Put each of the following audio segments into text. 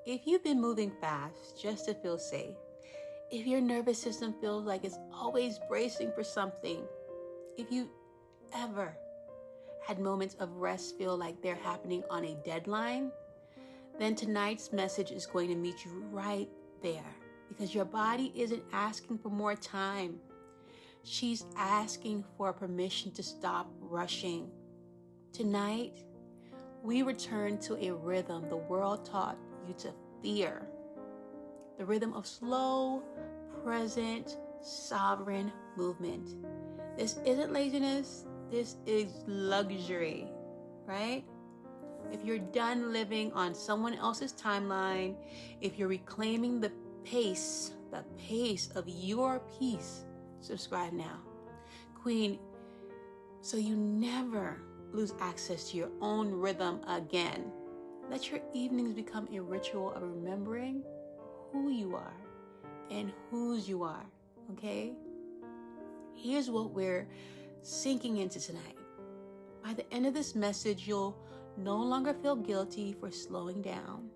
If you've been moving fast just to feel safe, if your nervous system feels like it's always bracing for something, if you ever had moments of rest feel like they're happening on a deadline, then tonight's message is going to meet you right there, because your body isn't asking for more time. She's asking for permission to stop rushing. Tonight, we return to a rhythm the world taught you to fear. The rhythm of slow, present, sovereign movement. This isn't laziness, this is luxury, right? If you're done living on someone else's timeline, if you're reclaiming the pace of your peace, subscribe now. Queen, so you never lose access to your own rhythm again. Let your evenings become a ritual of remembering who you are and whose you are, okay? Here's what we're sinking into tonight. By the end of this message, you'll no longer feel guilty for slowing down.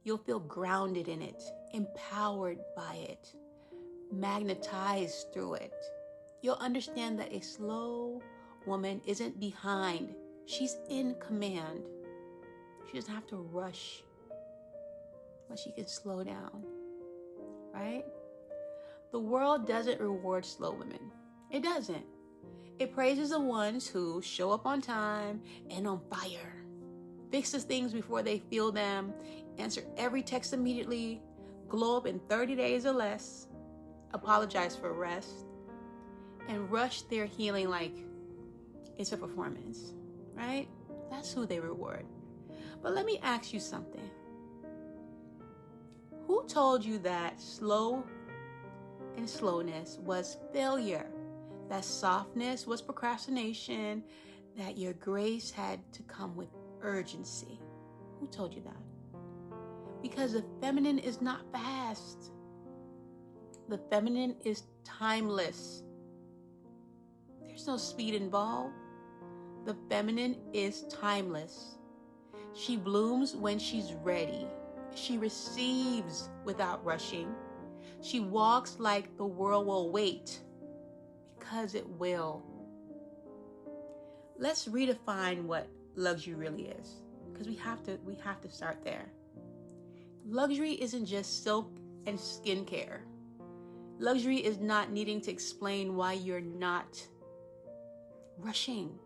You'll feel grounded in it, empowered by it, magnetized through it. You'll understand that a slow woman isn't behind. She's in command. She doesn't have to rush, but she can slow down, right? The world doesn't reward slow women. It doesn't. It praises the ones who show up on time and on fire, fixes things before they feel them, answer every text immediately, glow up in 30 days or less, apologize for rest, and rush their healing like it's a performance, right? That's who they reward. But let me ask you something. Who told you that slow and slowness was failure? That softness was procrastination, that your grace had to come with urgency? Who told you that? Because the feminine is not fast. The feminine is timeless. There's no speed involved. The feminine is timeless. She blooms when she's ready. She receives without rushing. She walks like the world will wait, because it will. Let's redefine what luxury really is, because we have to start there. Luxury isn't just silk and skincare. Luxury is not needing to explain why you're not rushing.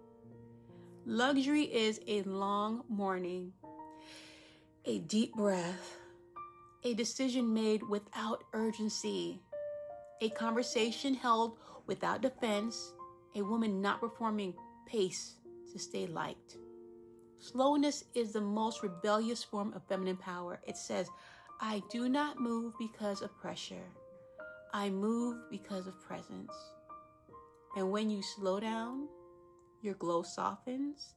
Luxury is a long morning, a deep breath, a decision made without urgency, a conversation held without defense, a woman not performing pace to stay liked. Slowness is the most rebellious form of feminine power. It says, I do not move because of pressure. I move because of presence. And when you slow down, your glow softens,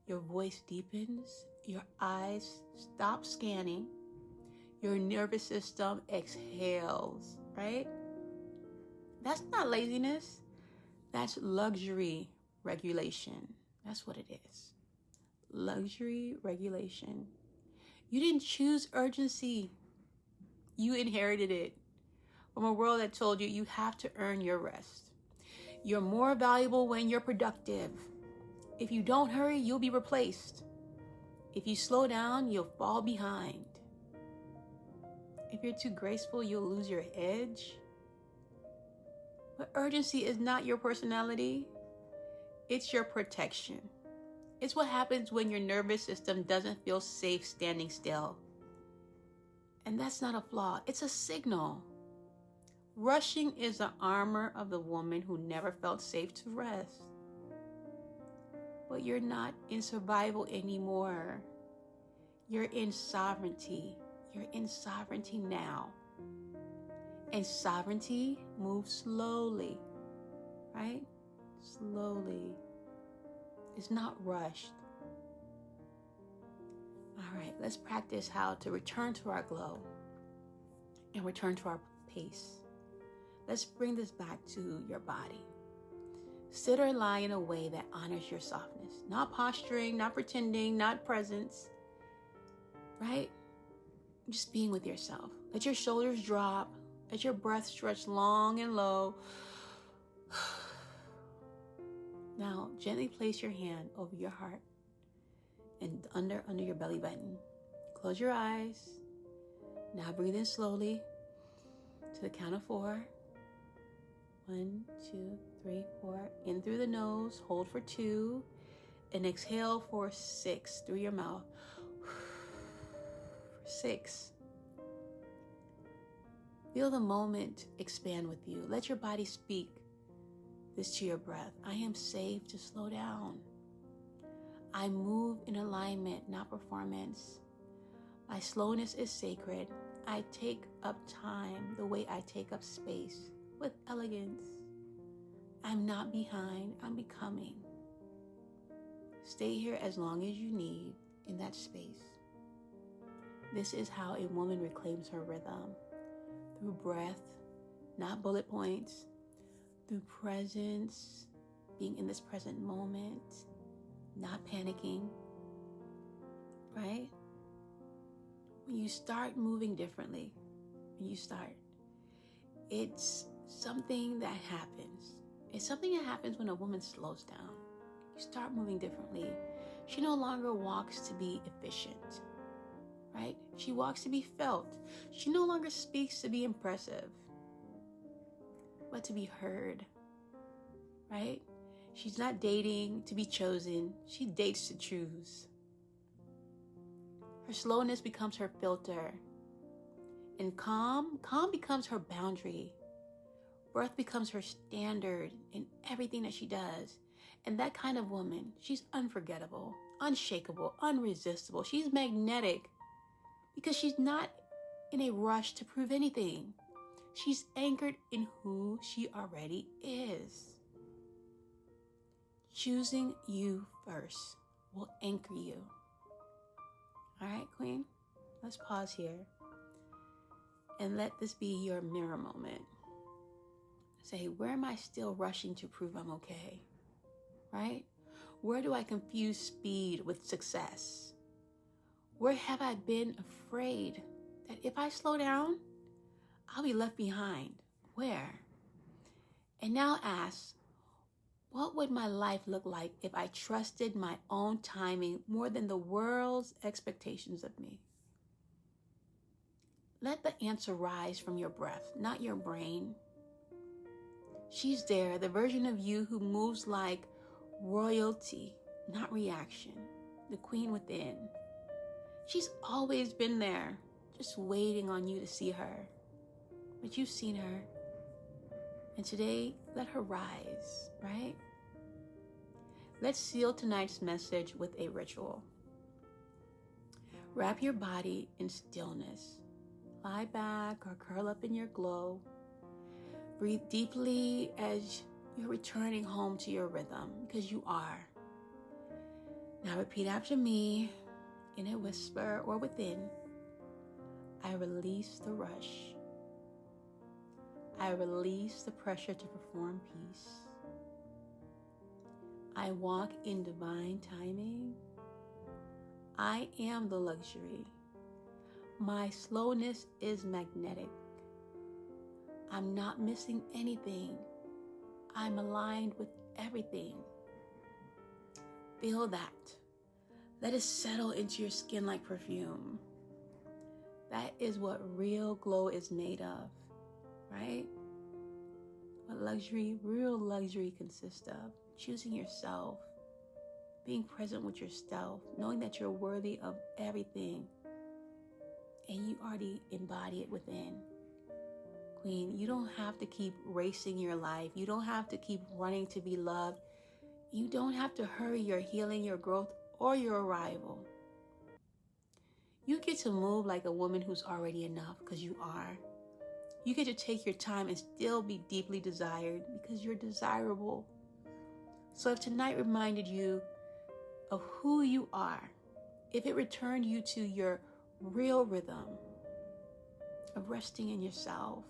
your voice deepens, your eyes stop scanning, your nervous system exhales, right? That's not laziness. That's luxury regulation. That's what it is. Luxury regulation. You didn't choose urgency. You inherited it from a world that told you you have to earn your rest. You're more valuable when you're productive. If you don't hurry, you'll be replaced. If you slow down, you'll fall behind. If you're too graceful, you'll lose your edge. But urgency is not your personality. It's your protection. It's what happens when your nervous system doesn't feel safe standing still. And that's not a flaw. It's a signal. Rushing is the armor of the woman who never felt safe to rest. But you're not in survival anymore. You're in sovereignty. You're in sovereignty now. And sovereignty moves slowly, right? Slowly. It's not rushed. All right, let's practice how to return to our glow and return to our pace. Let's bring this back to your body. Sit or lie in a way that honors your softness. Not posturing, not pretending, not presence, right? just being with yourself. Let your shoulders drop. Let your breath stretch long and low. Now, gently place your hand over your heart and under your belly button. Close your eyes. Now breathe in slowly to the count of 4. 1, 2, 3, 4. In through the nose, hold for 2, and exhale for 6 through your mouth. 6. Feel the moment expand with you. Let your body speak this to your breath. I am safe to slow down. I move in alignment, not performance. My slowness is sacred. I take up time the way I take up space, with elegance. I'm not behind, I'm becoming. Stay here as long as you need in that space. This is how a woman reclaims her rhythm. Through breath, not bullet points. Through presence, being in this present moment, not panicking, right? When you start moving differently, it's something that happens. It's something that happens when a woman slows down. You start moving differently. She no longer walks to be efficient, right? She walks to be felt. She no longer speaks to be impressive, but to be heard, right? She's not dating to be chosen. She dates to choose. Her slowness becomes her filter. And calm becomes her boundary. Breath becomes her standard in everything that she does. And that kind of woman, she's unforgettable, unshakable, unresistible. She's magnetic because she's not in a rush to prove anything. She's anchored in who she already is. Choosing you first will anchor you. All right, Queen, let's pause here and let this be your mirror moment. Say, where am I still rushing to prove I'm okay? Right? Where do I confuse speed with success? Where have I been afraid that if I slow down, I'll be left behind? Where? And now ask, what would my life look like if I trusted my own timing more than the world's expectations of me? Let the answer rise from your breath, not your brain. She's there, the version of you who moves like royalty, not reaction, the queen within. She's always been there, just waiting on you to see her. But you've seen her. And today, let her rise, right? Let's seal tonight's message with a ritual. Wrap your body in stillness. Lie back or curl up in your glow. Breathe deeply as you're returning home to your rhythm, because you are. Now repeat after me in a whisper or within. I release the rush. I release the pressure to perform peace. I walk in divine timing. I am the luxury. My slowness is magnetic. I'm not missing anything. I'm aligned with everything. Feel that. Let it settle into your skin like perfume. That is what real glow is made of, right? What real luxury consists of. Choosing yourself, being present with yourself, knowing that you're worthy of everything, and you already embody it within. Queen, you don't have to keep racing your life. You don't have to keep running to be loved. You don't have to hurry your healing, your growth, or your arrival. You get to move like a woman who's already enough, because you are. You get to take your time and still be deeply desired, because you're desirable. So if tonight reminded you of who you are, if it returned you to your real rhythm of resting in yourself,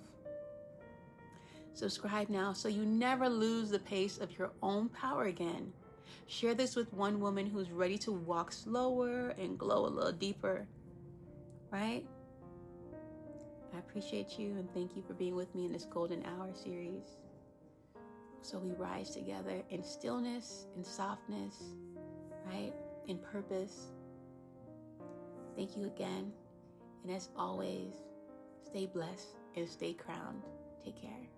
subscribe now so you never lose the pace of your own power again. Share this with one woman who's ready to walk slower and glow a little deeper, right? I appreciate you and thank you for being with me in this Golden Hour series. So we rise together in stillness, in softness, right? In purpose. Thank you again. And as always, stay blessed and stay crowned. Take care.